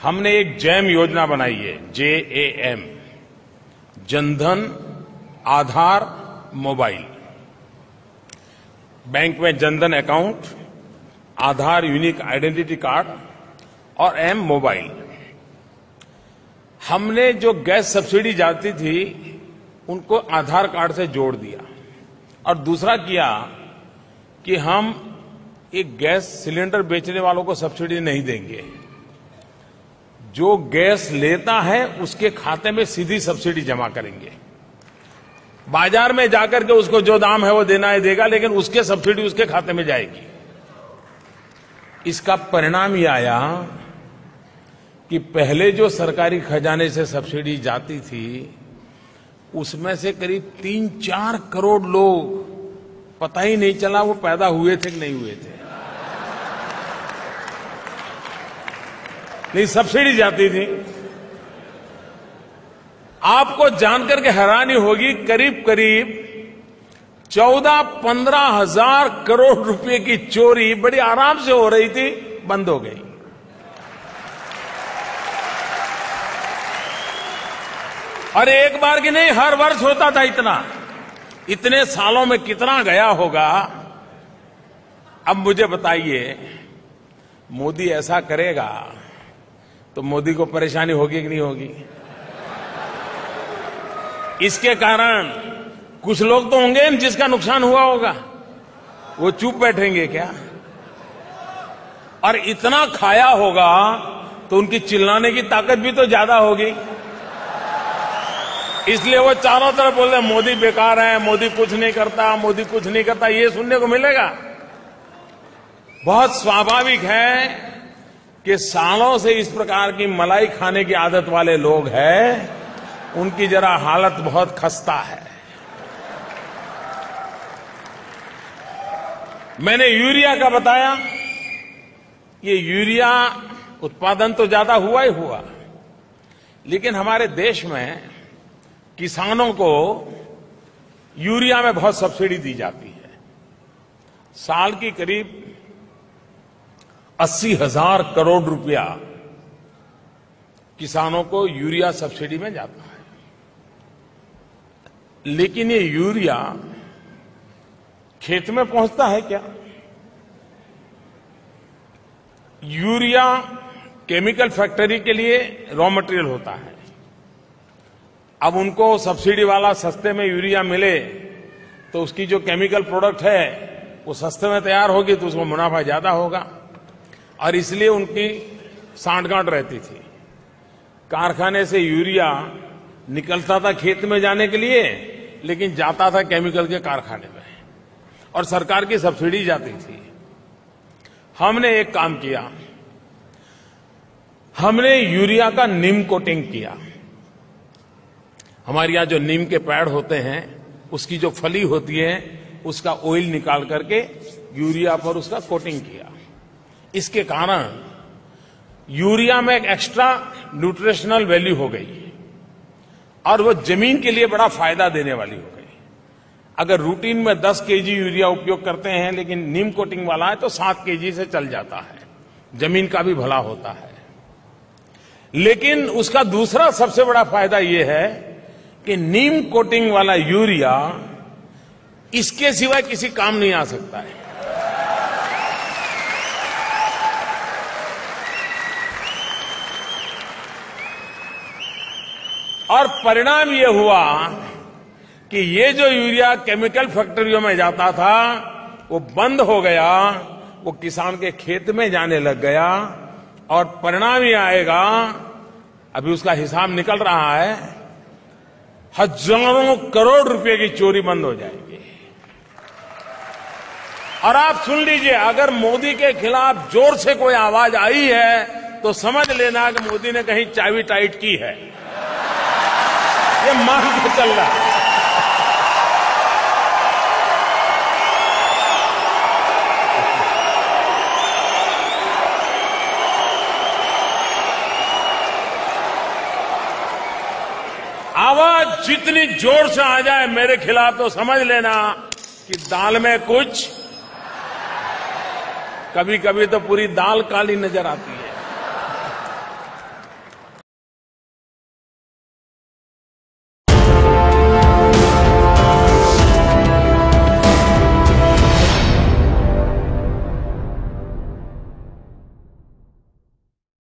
हमने एक जैम योजना बनाई है, JAM, Jan Dhan Aadhaar mobile. Bank में जनधन अकाउंट, आधार यूनिक आइडेंटिटी कार्ड और M मोबाइल। हमने जो गैस सब्सिडी जाती थी उनको आधार कार्ड से जोड़ दिया और दूसरा किया कि हम एक गैस सिलेंडर बेचने वालों को सब्सिडी नहीं देंगे। जो गैस लेता है उसके खाते में सीधी सब्सिडी जमा करेंगे। बाजार में जाकर के उसको जो दाम है वो देना है देगा, लेकिन उसके सब्सिडी उसके खाते में जाएगी। इसका परिणाम ये आया कि पहले जो सरकारी खजाने से सब्सिडी जाती थी उसमें से करीब 3-4 करोड़ लोग पता ही नहीं चला वो पैदा हुए थे कि नहीं हुए थे। नहीं, सब्सिडी जाती थी। आपको जानकर के हैरानी होगी, करीब करीब 14-15 हजार करोड़ रुपए की चोरी बड़ी आराम से हो रही थी, बंद हो गई। और एक बार की नहीं, हर वर्ष होता था इतना। इतने सालों में कितना गया होगा। अब मुझे बताइए, मोदी ऐसा करेगा तो मोदी को परेशानी होगी कि नहीं होगी? इसके कारण कुछ लोग तो होंगे जिसका नुकसान हुआ होगा, वो चुप बैठेंगे क्या? और इतना खाया होगा तो उनकी चिल्लाने की ताकत भी तो ज्यादा होगी। इसलिए वो चारों तरफ बोल रहे मोदी बेकार है, मोदी कुछ नहीं करता, मोदी कुछ नहीं करता। ये सुनने को मिलेगा। बहुत स्वाभाविक है कि सालों से इस प्रकार की मलाई खाने की आदत वाले लोग हैं, उनकी जरा हालत बहुत खस्ता है। मैंने यूरिया का बताया। ये यूरिया उत्पादन तो ज्यादा हुआ ही हुआ, लेकिन हमारे देश में किसानों को यूरिया में बहुत सब्सिडी दी जाती है। साल की करीब 80,000 करोड़ रुपया किसानों को यूरिया सब्सिडी में जाता है। लेकिन ये यूरिया खेत में पहुंचता है क्या? यूरिया केमिकल फैक्ट्री के लिए रॉ मटेरियल होता है। अब उनको सब्सिडी वाला सस्ते में यूरिया मिले तो उसकी जो केमिकल प्रोडक्ट है वो सस्ते में तैयार होगी तो उसको मुनाफा ज्यादा होगा, और इसलिए उनकी सांठगांठ रहती थी। कारखाने से यूरिया निकलता था खेत में जाने के लिए, लेकिन जाता था केमिकल के कारखाने में, और सरकार की सब्सिडी जाती थी। हमने एक काम किया, हमने यूरिया का नीम कोटिंग किया। हमारे यहां जो नीम के पेड़ होते हैं उसकी जो फली होती है उसका ऑयल निकाल करके यूरिया पर उसका कोटिंग किया। इसके कारण यूरिया में एक एक्स्ट्रा न्यूट्रिशनल वैल्यू हो गई और वो जमीन के लिए बड़ा फायदा देने वाली हो गई। अगर रूटीन में 10 केजी यूरिया उपयोग करते हैं, लेकिन नीम कोटिंग वाला है तो 7 केजी से चल जाता है, जमीन का भी भला होता है। लेकिन उसका दूसरा सबसे बड़ा फायदा यह है कि नीम कोटिंग वाला यूरिया इसके सिवाय किसी काम नहीं आ सकता है। और परिणाम ये हुआ कि ये जो यूरिया केमिकल फैक्ट्रियों में जाता था वो बंद हो गया, वो किसान के खेत में जाने लग गया, और परिणाम ये आएगा, अभी उसका हिसाब निकल रहा है, हजारों करोड़ रुपए की चोरी बंद हो जाएगी। और आप सुन लीजिए, अगर मोदी के खिलाफ जोर से कोई आवाज आई है तो समझ लेना कि मोदी ने कहीं चाबी टाइट की है। ये मान के चल रहा है। आवाज जितनी जोर से आ जाए मेरे खिलाफ तो समझ लेना कि दाल में कुछ, कभी कभी तो पूरी दाल काली नजर आती है।